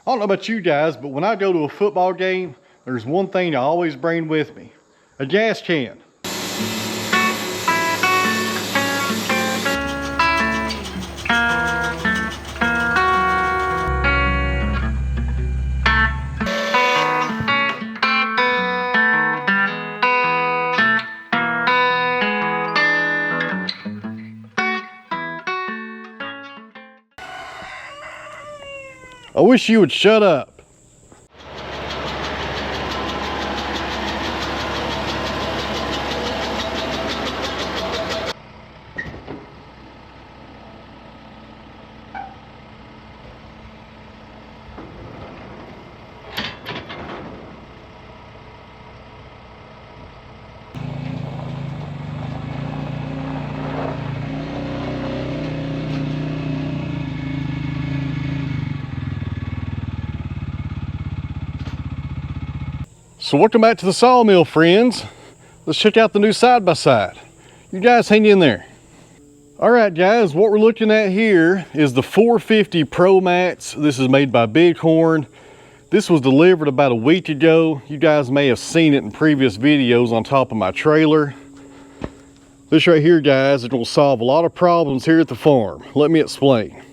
I don't know about you guys, but when I go to a football game, there's one thing I always bring with me: a gas can. I wish you would shut up. So welcome back to the Sawmill, friends. Let's check out the new side-by-side. You guys hang in there. All right, guys, what we're looking at here is the 450 Pro Max. This is made by Bighorn. This was delivered about a week ago. You guys may have seen it in previous videos on top of my trailer. This right here, guys, is going to solve a lot of problems here at the farm. Let me explain.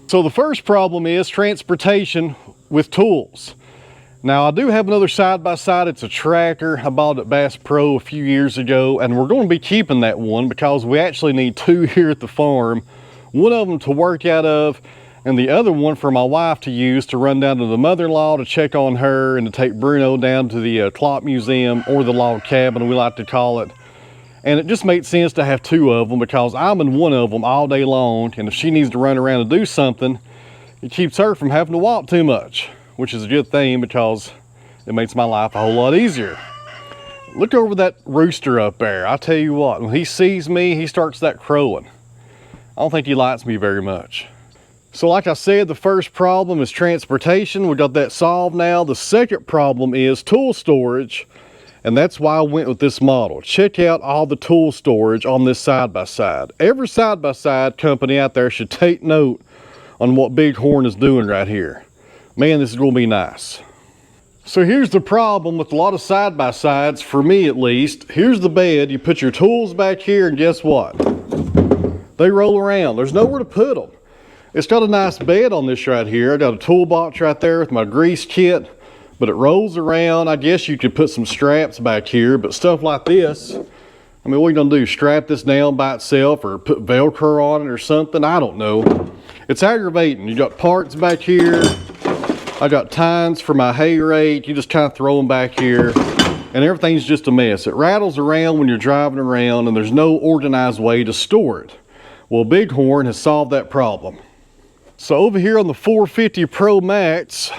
So the first problem is transportation with tools. Now, I do have another side-by-side. It's a tracker. I bought it at Bass Pro a few years ago, and we're going to be keeping that one because we actually need two here at the farm. One of them to work out of, and the other one for my wife to use to run down to the mother-in-law to check on her and to take Bruno down to the clock museum, or the log cabin, we like to call it. And it just made sense to have two of them because I'm in one of them all day long, and if she needs to run around and do something, it keeps her from having to walk too much, which is a good thing because it makes my life a whole lot easier. Look over that rooster up there. I tell you what, when he sees me, he starts that crowing. I don't think he likes me very much. So like I said, the first problem is transportation. We got that solved now. The second problem is tool storage, and that's why I went with this model. Check out all the tool storage on this side-by-side. Every side-by-side company out there should take note on what Bighorn is doing right here. Man, this is going to be nice. So here's the problem with a lot of side-by-sides, for me at least. Here's the bed. You put your tools back here, and guess what? They roll around. There's nowhere to put them. It's got a nice bed on this right here. I got a toolbox right there with my grease kit, but it rolls around. I guess you could put some straps back here, but stuff like this, I mean, what are you going to do? Strap this down by itself or put Velcro on it or something? I don't know. It's aggravating. You got parts back here. I got tines for my hay rake. You just kind of throw them back here and everything's just a mess. It rattles around when you're driving around and there's no organized way to store it. Well, Bighorn has solved that problem. So over here on the 450 Pro Max,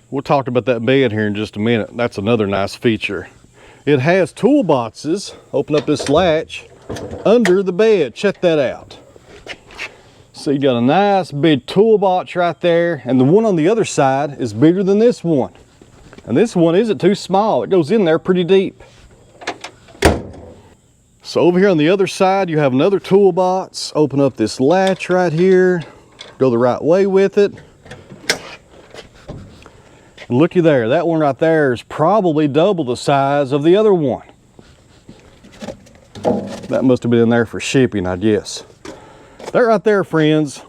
we'll talk about that bed here in just a minute. That's another nice feature. It has toolboxes. Open up this latch under the bed. Check that out. So you got a nice big toolbox right there, and the one on the other side is bigger than this one. And this one isn't too small. It goes in there pretty deep. So over here on the other side, you have another toolbox. Open up this latch right here. Go the right way with it. And looky there, that one right there is probably double the size of the other one. That must have been in there for shipping, I guess. That right there, friends,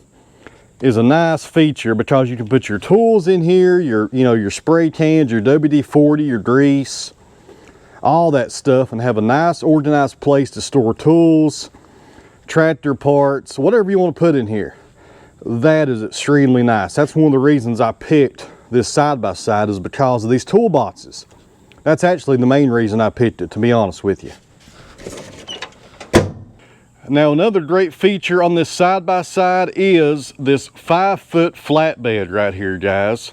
is a nice feature because you can put your tools in here, your spray cans, your WD-40, your grease, all that stuff, and have a nice organized place to store tools, tractor parts, whatever you want to put in here. That is extremely nice. That's one of the reasons I picked this side-by-side, is because of these toolboxes. That's actually the main reason I picked it, to be honest with you. Now, another great feature on this side-by-side is this 5-foot flatbed right here, guys.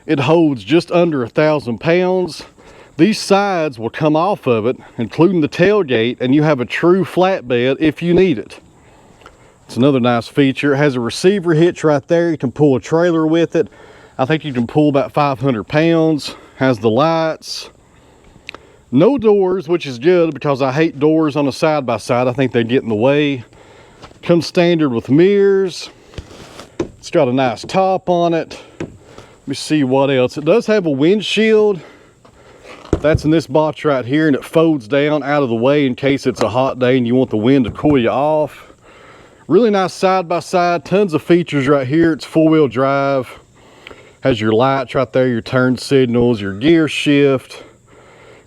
It holds just under 1,000 pounds. These sides will come off of it, including the tailgate, and you have a true flatbed if you need it. It's another nice feature. It has a receiver hitch right there. You can pull a trailer with it. I think you can pull about 500 pounds. Has the lights. No doors, which is good because I hate doors on a side-by-side. I think they get in the way. Comes standard with mirrors. It's got a nice top on it. Let me see what else. It does have a windshield. That's in this box right here, and it folds down out of the way in case it's a hot day and you want the wind to cool you off. Really nice side-by-side, tons of features right here. It's four-wheel drive. Has your lights right there, your turn signals, your gear shift.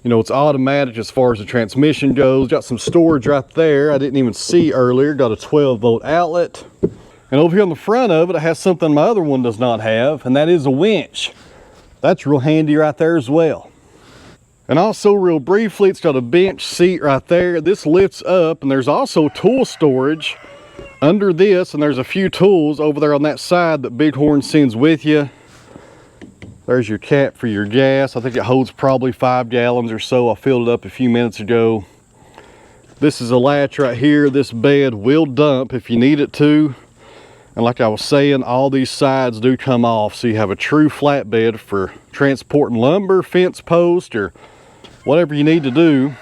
You know, it's automatic as far as the transmission goes. Got some storage right there I didn't even see earlier. Got a 12-volt outlet. And over here on the front of it, it has something my other one does not have, and that is a winch. That's real handy right there as well. And also, real briefly, it's got a bench seat right there. This lifts up, and there's also tool storage under this, and there's a few tools over there on that side that Bighorn sends with you. There's your cap for your gas. I think it holds probably 5 gallons or so. I filled it up a few minutes ago. This is a latch right here. This bed will dump if you need it to. And like I was saying, all these sides do come off, so you have a true flatbed for transporting lumber, fence post, or whatever you need to do.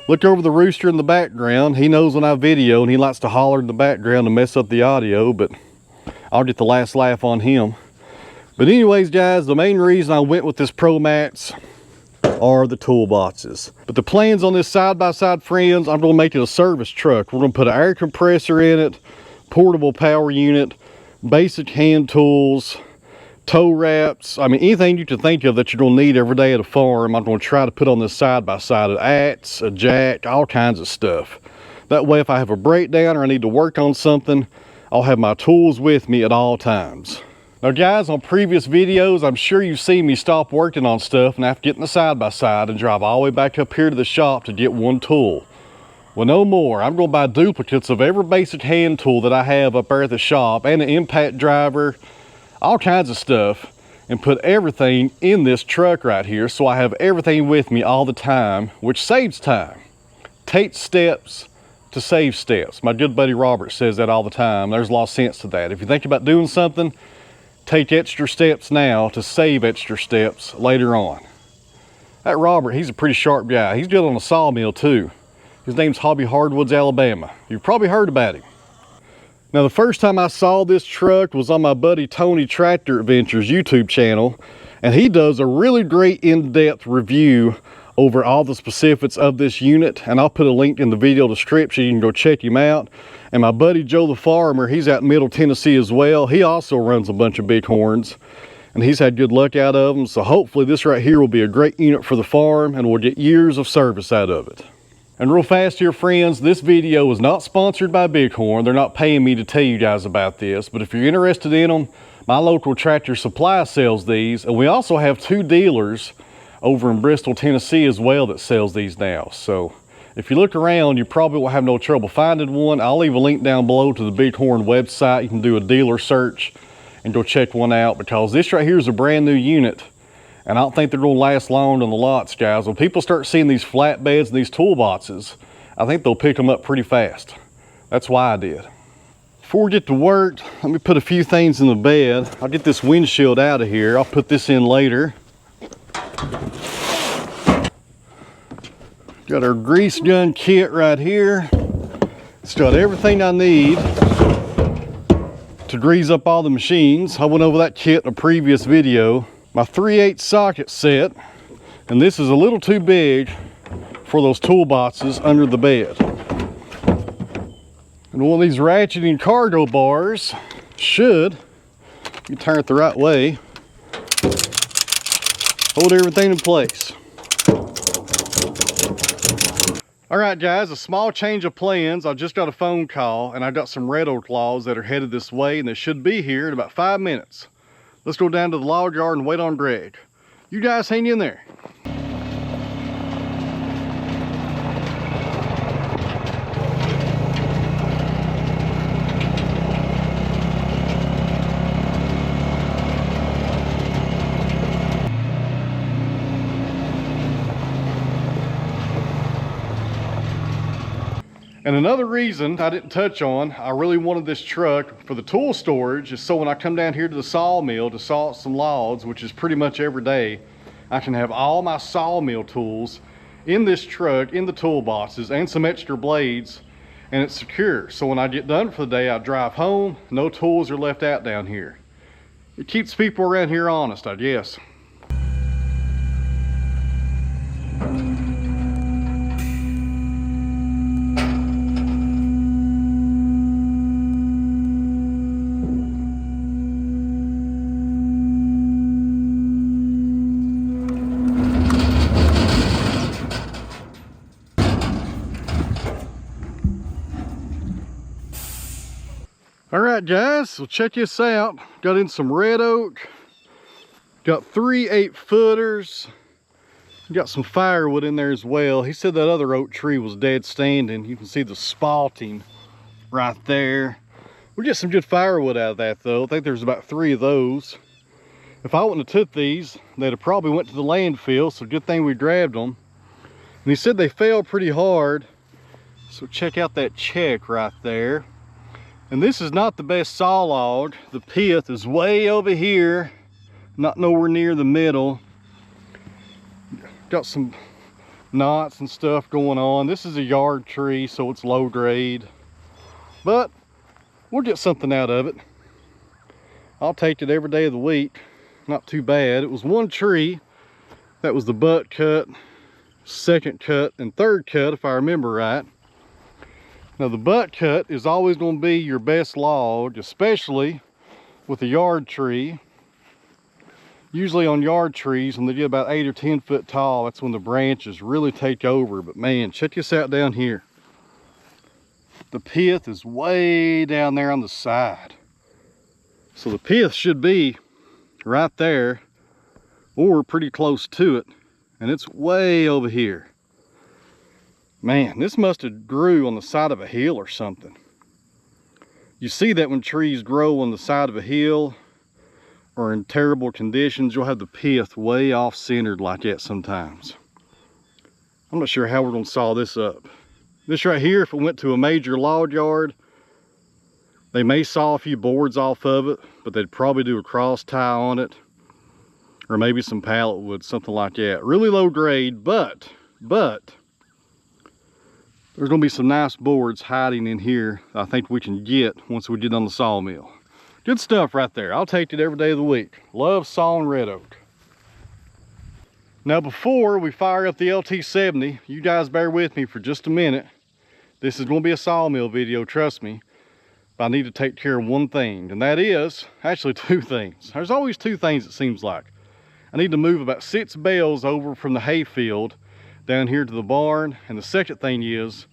Look over the rooster in the background. He knows when I video, and he likes to holler in the background to mess up the audio, but I'll get the last laugh on him. But anyways, guys, the main reason I went with this ProMax are the toolboxes. But the plans on this side-by-side, friends, I'm going to make it a service truck. We're going to put an air compressor in it, portable power unit, basic hand tools, tow wraps. I mean, anything you can think of that you're going to need every day at a farm, I'm going to try to put on this side-by-side. An axe, a jack, all kinds of stuff. That way, if I have a breakdown or I need to work on something, I'll have my tools with me at all times. Now guys, on previous videos, I'm sure you've seen me stop working on stuff and have to get in the side-by-side and drive all the way back up here to the shop to get one tool. Well, no more. I'm going to buy duplicates of every basic hand tool that I have up there at the shop, and an impact driver, all kinds of stuff, and put everything in this truck right here so I have everything with me all the time, which saves time. Take steps to save steps. My good buddy Robert says that all the time. There's a lot of sense to that. If you think about doing something, take extra steps now to save extra steps later on. That Robert, he's a pretty sharp guy. He's good on a sawmill too. His name's Hobby Hardwoods, Alabama. You've probably heard about him. Now, the first time I saw this truck was on my buddy Tony Tractor Adventures YouTube channel, and he does a really great in-depth review over all the specifics of this unit, and I'll put a link in the video description. You can go check him out. And my buddy Joe the Farmer, he's out in Middle Tennessee as well. He also runs a bunch of Bighorns, and he's had good luck out of them. So hopefully this right here will be a great unit for the farm, and we'll get years of service out of it. And real fast here, friends, this video is not sponsored by Bighorn. They're not paying me to tell you guys about this, but if you're interested in them, my local Tractor Supply sells these, and we also have 2 dealers over in Bristol, Tennessee as well that sells these now. So if you look around, you probably won't have no trouble finding one. I'll leave a link down below to the Bighorn website. You can do a dealer search and go check one out, because this right here is a brand new unit, and I don't think they're going to last long on the lots, guys. When people start seeing these flatbeds and these toolboxes, I think they'll pick them up pretty fast. That's why I did. Before we get to work, let me put a few things in the bed. I'll get this windshield out of here. I'll put this in later. Got our grease gun kit right here. It's got everything I need to grease up all the machines. I went over that kit in a previous video. My 3/8 socket set, and this is a little too big for those toolboxes under the bed. And one of these ratcheting cargo bars should, if you turn it the right way, hold everything in place. All right, guys, a small change of plans. I just got a phone call, and I got some red oak logs that are headed this way, and they should be here in about 5 minutes. Let's go down to the log yard and wait on Greg. You guys hang in there. And another reason I didn't touch on, I really wanted this truck for the tool storage, is so when I come down here to the sawmill to saw some logs, which is pretty much every day, I can have all my sawmill tools in this truck, in the toolboxes, and some extra blades, and it's secure. So when I get done for the day, I drive home, no tools are left out down here. It keeps people around here honest, I guess. All right, guys, so check this out. Got in some red oak. Got 3 8-footers. Got some firewood in there as well. He said that other oak tree was dead standing. You can see the spalting right there. We'll get some good firewood out of that though. I think there's about 3 of those. If I wouldn't have took these, they'd have probably went to the landfill, so good thing we grabbed them. And he said they fell pretty hard. So check out that check right there. And this is not the best saw log. The pith is way over here, not nowhere near the middle. Got some knots and stuff going on. This is a yard tree, so it's low grade. But we'll get something out of it. I'll take it every day of the week. Not too bad. It was one tree. That was the butt cut, second cut, and third cut, if I remember right. Now the butt cut is always going to be your best log, especially with a yard tree. Usually on yard trees, when they get about 8 or 10 foot tall, that's when the branches really take over. But man, check this out down here. The pith is way down there on the side. So the pith should be right there or pretty close to it. And it's way over here. Man, this must have grew on the side of a hill or something. You see that when trees grow on the side of a hill or in terrible conditions, you'll have the pith way off centered like that sometimes. I'm not sure how we're going to saw this up. This right here, if it went to a major log yard, they may saw a few boards off of it, but they'd probably do a cross tie on it, or maybe some pallet wood, something like that. Really low grade, but there's going to be some nice boards hiding in here I think we can get once we get on the sawmill. Good stuff right there. I'll take it every day of the week. Love sawing red oak. Now before we fire up the LT70, you guys bear with me for just a minute. This is going to be a sawmill video, trust me. But I need to take care of one thing, and that is, actually 2 things. There's always 2 things it seems like. I need to move about 6 bales over from the hay field down here to the barn, and the second thing is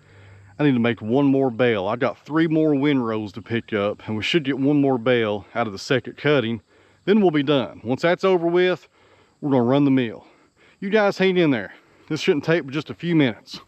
I need to make 1 more bale. I've got 3 more windrows to pick up, and we should get 1 more bale out of the second cutting. Then we'll be done. Once that's over with, we're going to run the mill. You guys hang in there. This shouldn't take but just a few minutes.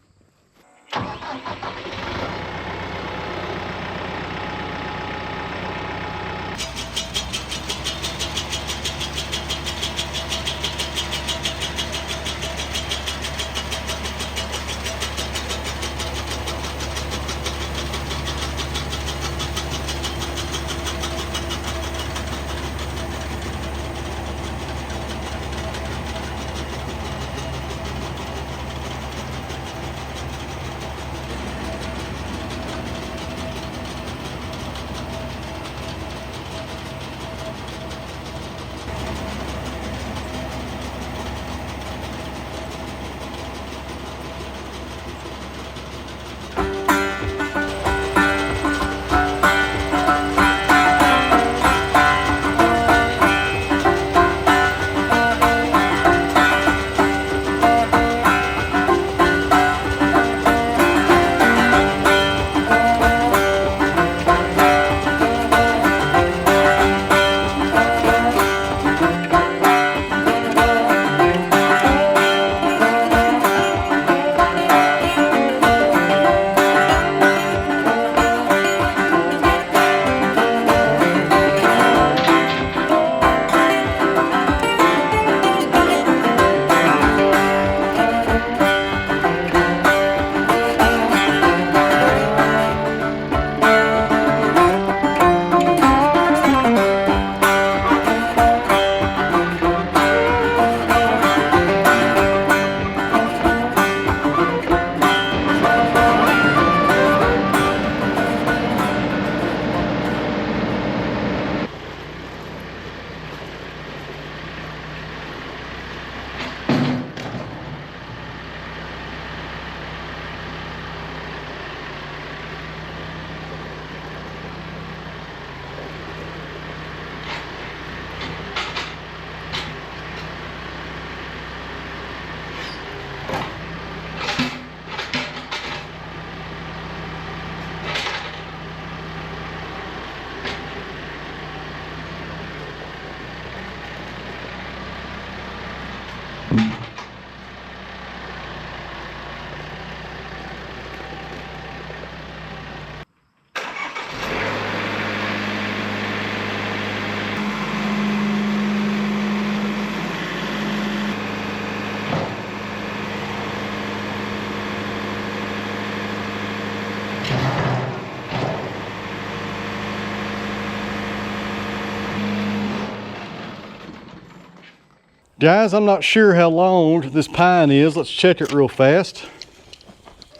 Guys, I'm not sure how long this pine is. Let's check it real fast.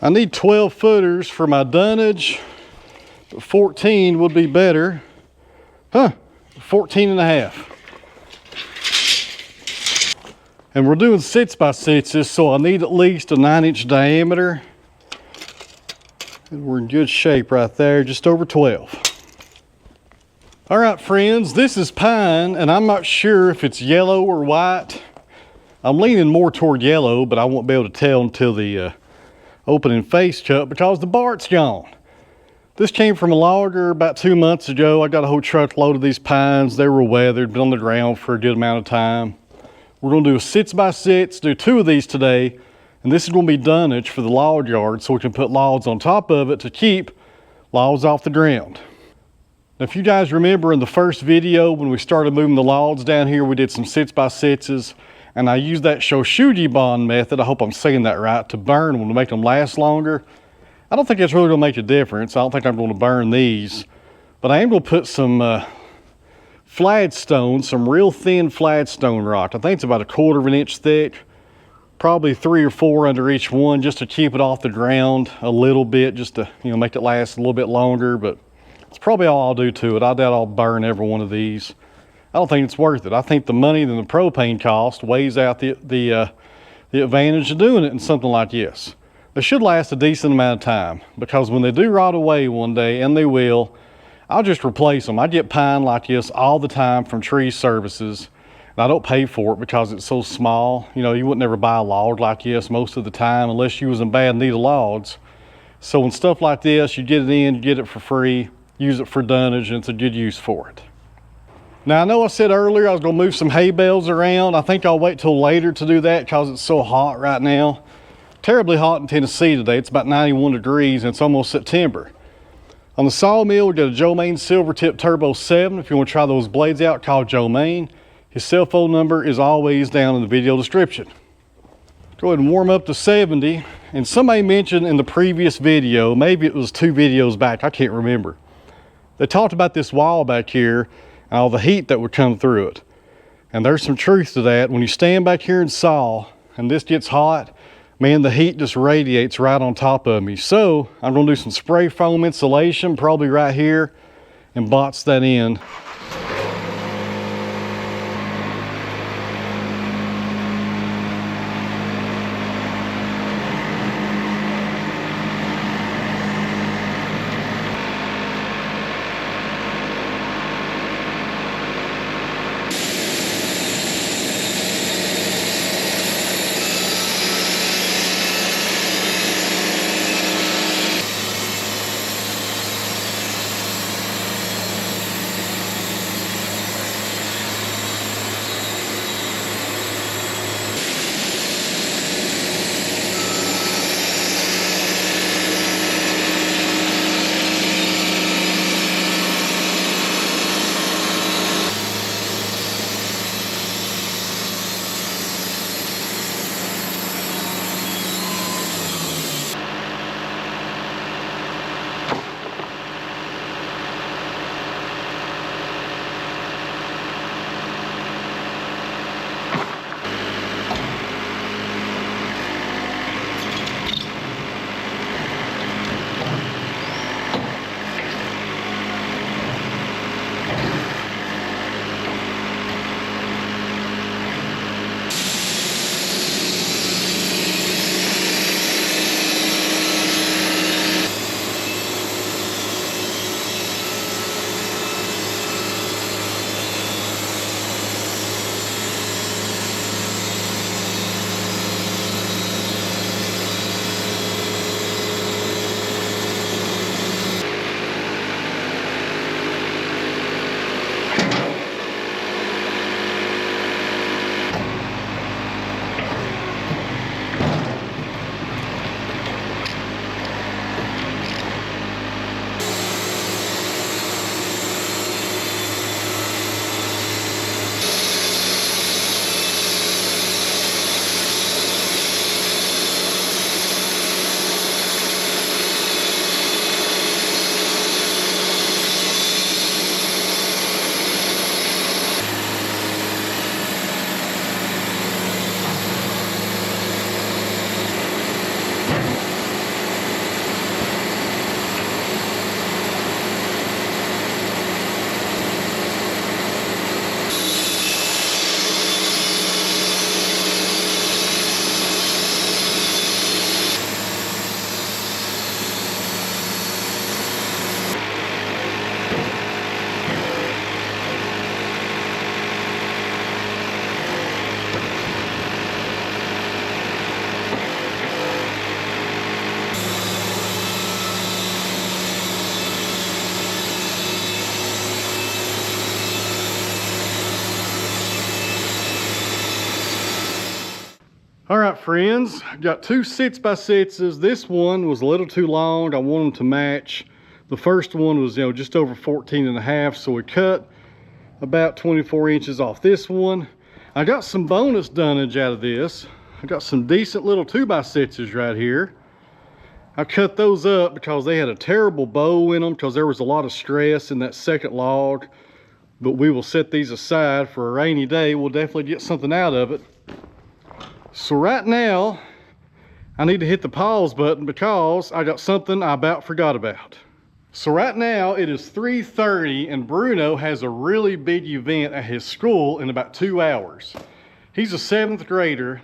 I need 12 footers for my dunnage. 14 would be better. 14 and a half. And we're doing 6x6s, so I need at least a 9-inch diameter. And we're in good shape right there, just over 12. All right, friends, this is pine, and I'm not sure if it's yellow or white. I'm leaning more toward yellow, but I won't be able to tell until the opening face cut because the bark's gone. This came from a logger about 2 months ago. I got a whole truckload of these pines. They were weathered, been on the ground for a good amount of time. We're gonna do a 6x6, do 2 of these today, and this is gonna be dunnage for the log yard so we can put logs on top of it to keep logs off the ground. Now, if you guys remember in the first video when we started moving the logs down here, we did some 6x6s, and I used that Shoshuji bond method, I hope I'm saying that right, to burn them to make them last longer. I don't think it's really gonna make a difference. I don't think I'm gonna burn these, but I am gonna put some flagstone, some real thin flagstone rock. I think it's about 1/4 of an inch thick, probably 3 or 4 under each one, just to keep it off the ground a little bit, just to, you know, make it last a little bit longer. But it's probably all I'll do to it. I doubt I'll burn every one of these. I don't think it's worth it. I think the money and the propane cost weighs out the advantage of doing it in something like this. They should last a decent amount of time, because when they do rot away one day, and they will, I'll just replace them. I get pine like this all the time from Tree Services, and I don't pay for it because it's so small. You know, you wouldn't ever buy a log like this most of the time unless you was in bad need of logs. So when stuff like this, you get it in, you get it for free, use it for dunnage, and it's a good use for it. Now, I know I said earlier I was gonna move some hay bales around. I think I'll wait till later to do that because it's so hot right now. Terribly hot in Tennessee today. It's about 91 degrees and it's almost September. On the Sawmill, we got a Joe Maine Silvertip Turbo 7. If you want to try those blades out, call Joe Maine. His cell phone number is always down in the video description. Go ahead and warm up to 70. And somebody mentioned in the previous video, maybe it was 2 videos back, I can't remember. They talked about this wall back here and all the heat that would come through it. And there's some truth to that. When you stand back here and saw and this gets hot, man, the heat just radiates right on top of me. So I'm gonna do some spray foam insulation, probably right here, and box that in. All right, friends, got 2 6x6s. This one was a little too long. I want them to match. The first one was, just over 14.5, so we cut about 24 inches off this one. I got some bonus dunnage out of this. I got some decent little 2x6s right here. I cut those up because they had a terrible bow in them because there was a lot of stress in that second log. But we will set these aside for a rainy day. We'll definitely get something out of it. So right now, I need to hit the pause button because I got something I about forgot about. So right now it is 3:30 and Bruno has a really big event at his school in about 2 hours. He's a 7th grader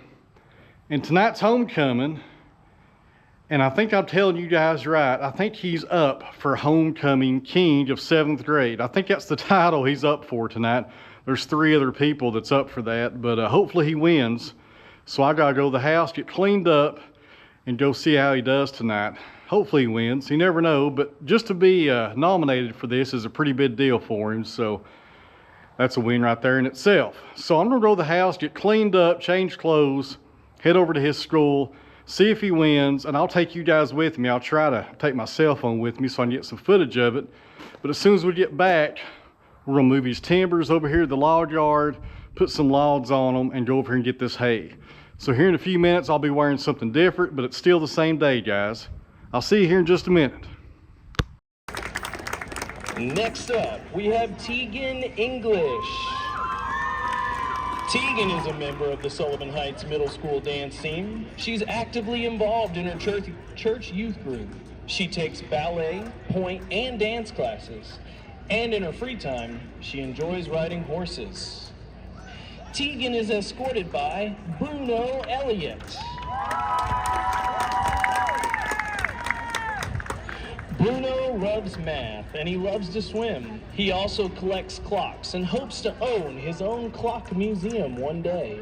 and tonight's homecoming. And I think I'm telling you guys right. I think he's up for Homecoming King of 7th grade. I think that's the title he's up for tonight. There's 3 other people that's up for that, but hopefully he wins. So I gotta go to the house, get cleaned up, and go see how he does tonight. Hopefully he wins. You never know, but just to be nominated for this is a pretty big deal for him. So that's a win right there in itself. So I'm gonna go to the house, get cleaned up, change clothes, head over to his school, see if he wins, and I'll take you guys with me. I'll try to take my cell phone with me so I can get some footage of it. But as soon as we get back, we're gonna move these timbers over here to the log yard, put some logs on them, and go over here and get this hay. So here in a few minutes, I'll be wearing something different, but it's still the same day, guys. I'll see you here in just a minute. Next up, we have Tegan English. Tegan is a member of the Sullivan Heights Middle School dance team. She's actively involved in her church youth group. She takes ballet, point, and dance classes. And in her free time, she enjoys riding horses. Tegan is escorted by Bruno Elliott. Bruno loves math and he loves to swim. He also collects clocks and hopes to own his own clock museum one day.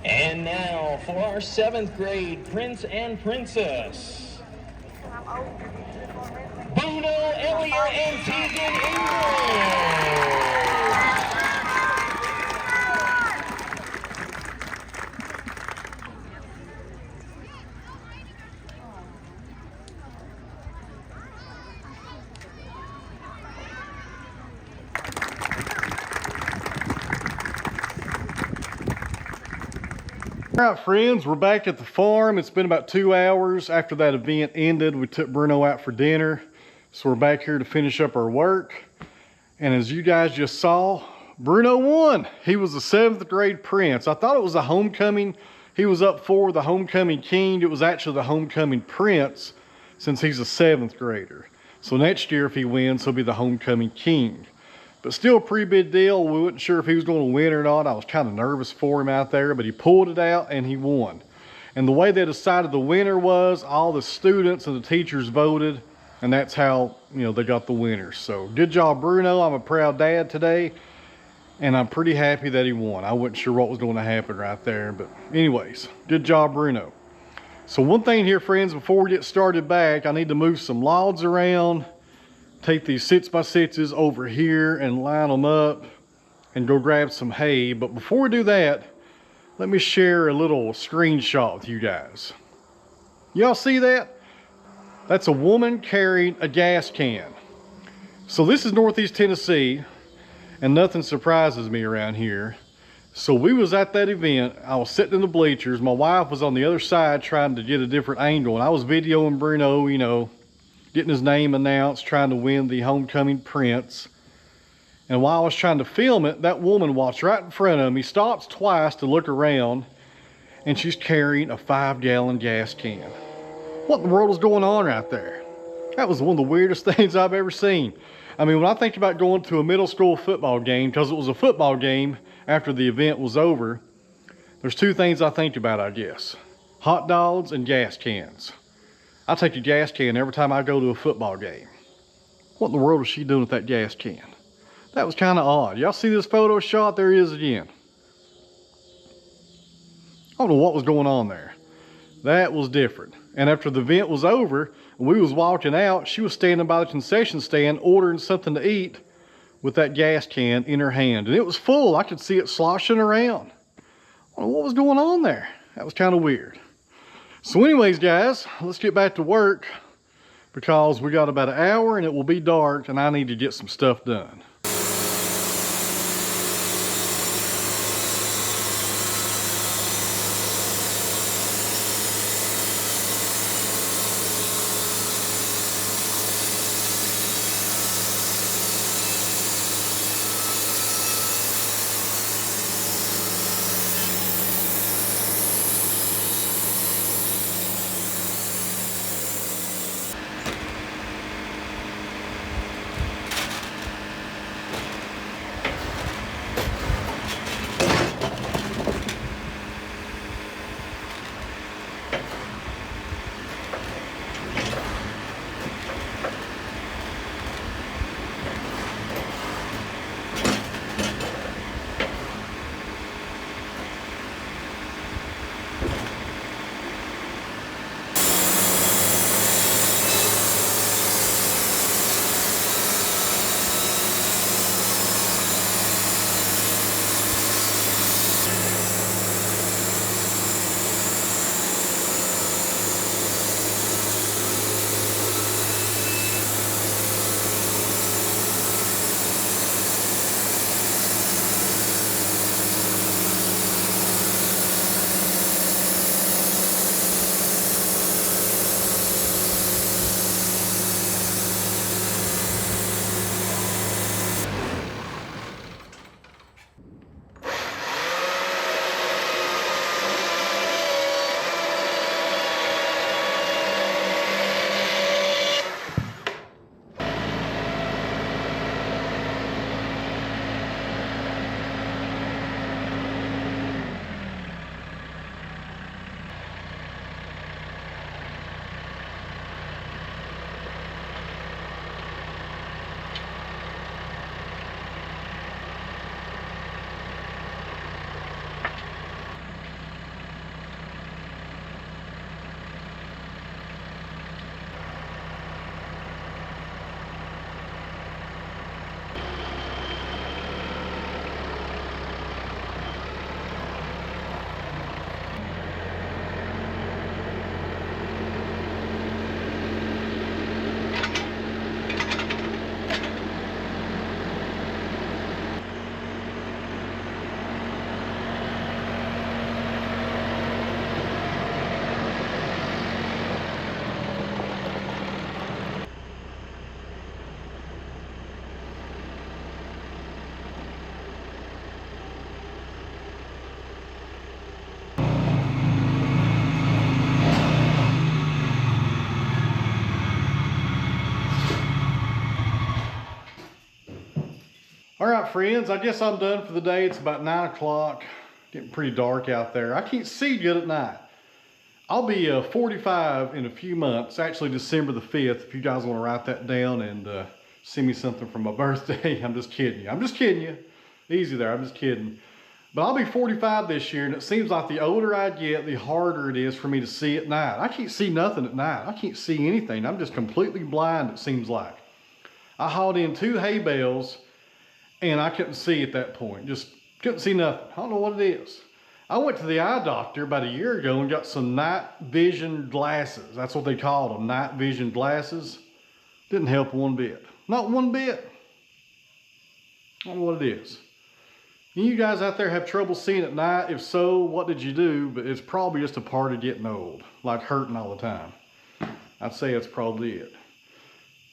And now for our 7th grade Prince and Princess. Bruno Elliott and Tegan English. All right, friends, we're back at the farm. It's been about 2 hours after that event ended. We took Bruno out for dinner. So we're back here to finish up our work. And as you guys just saw, Bruno won. He was a 7th grade prince. I thought it was a homecoming. He was up for the homecoming king. It was actually the homecoming prince since he's a 7th grader. So next year, if he wins, he'll be the homecoming king. But still a pretty big deal. We weren't sure if he was going to win or not. I was kind of nervous for him out there, but he pulled it out and he won. And the way they decided the winner was all the students and the teachers voted, and that's how, they got the winners. So good job, Bruno. I'm a proud dad today, and I'm pretty happy that he won. I wasn't sure what was going to happen right there, but anyways, good job, Bruno. So one thing here, friends, before we get started back, I need to move some logs around, take these 6x6s over here and line them up and go grab some hay. But before we do that, let me share a little screenshot with you guys. Y'all see that? That's a woman carrying a gas can. So this is Northeast Tennessee, and nothing surprises me around here. So we was at that event. I was sitting in the bleachers. My wife was on the other side trying to get a different angle, and I was videoing Bruno, getting his name announced, trying to win the homecoming prince. And while I was trying to film it, that woman walks right in front of me, stops twice to look around, and she's carrying a 5-gallon gas can. What in the world is going on right there? That was one of the weirdest things I've ever seen. I mean, when I think about going to a middle school football game, because it was a football game after the event was over, there's 2 things I think about, I guess. Hot dogs and gas cans. I take a gas can every time I go to a football game. What in the world is she doing with that gas can? That was kind of odd. Y'all see this photo shot? There he is again. I don't know what was going on there. That was different. And after the event was over, and we was walking out, she was standing by the concession stand ordering something to eat with that gas can in her hand. And it was full. I could see it sloshing around. I don't know what was going on there. That was kind of weird. So anyways, guys, let's get back to work because we got about an hour and it will be dark and I need to get some stuff done. All right, friends, I guess I'm done for the day. It's about 9 o'clock, getting pretty dark out there. I can't see good at night. I'll be 45 in a few months, actually December the 5th, if you guys want to write that down and send me something for my birthday. I'm just kidding you. I'm just kidding you. Easy there, I'm just kidding. But I'll be 45 this year, and it seems like the older I get, the harder it is for me to see at night. I can't see nothing at night. I can't see anything. I'm just completely blind, it seems like. I hauled in 2 hay bales, and I couldn't see at that point. Just couldn't see nothing. I don't know what it is. I went to the eye doctor about a year ago and got some night vision glasses. That's what they called them, night vision glasses. Didn't help one bit. Not one bit. I don't know what it is. You guys out there have trouble seeing at night? If so, what did you do? But it's probably just a part of getting old, like hurting all the time. I'd say that's probably it.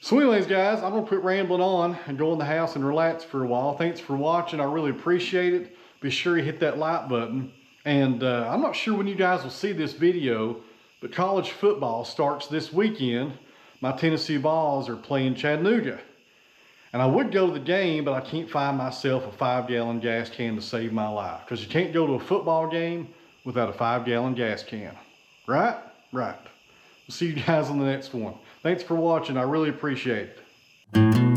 So anyways, guys, I'm going to quit rambling on and go in the house and relax for a while. Thanks for watching. I really appreciate it. Be sure you hit that like button. And I'm not sure when you guys will see this video, but college football starts this weekend. My Tennessee Vols are playing Chattanooga. And I would go to the game, but I can't find myself a 5-gallon gas can to save my life. Because you can't go to a football game without a 5-gallon gas can. Right? Right. We'll see you guys on the next one. Thanks for watching. I really appreciate it.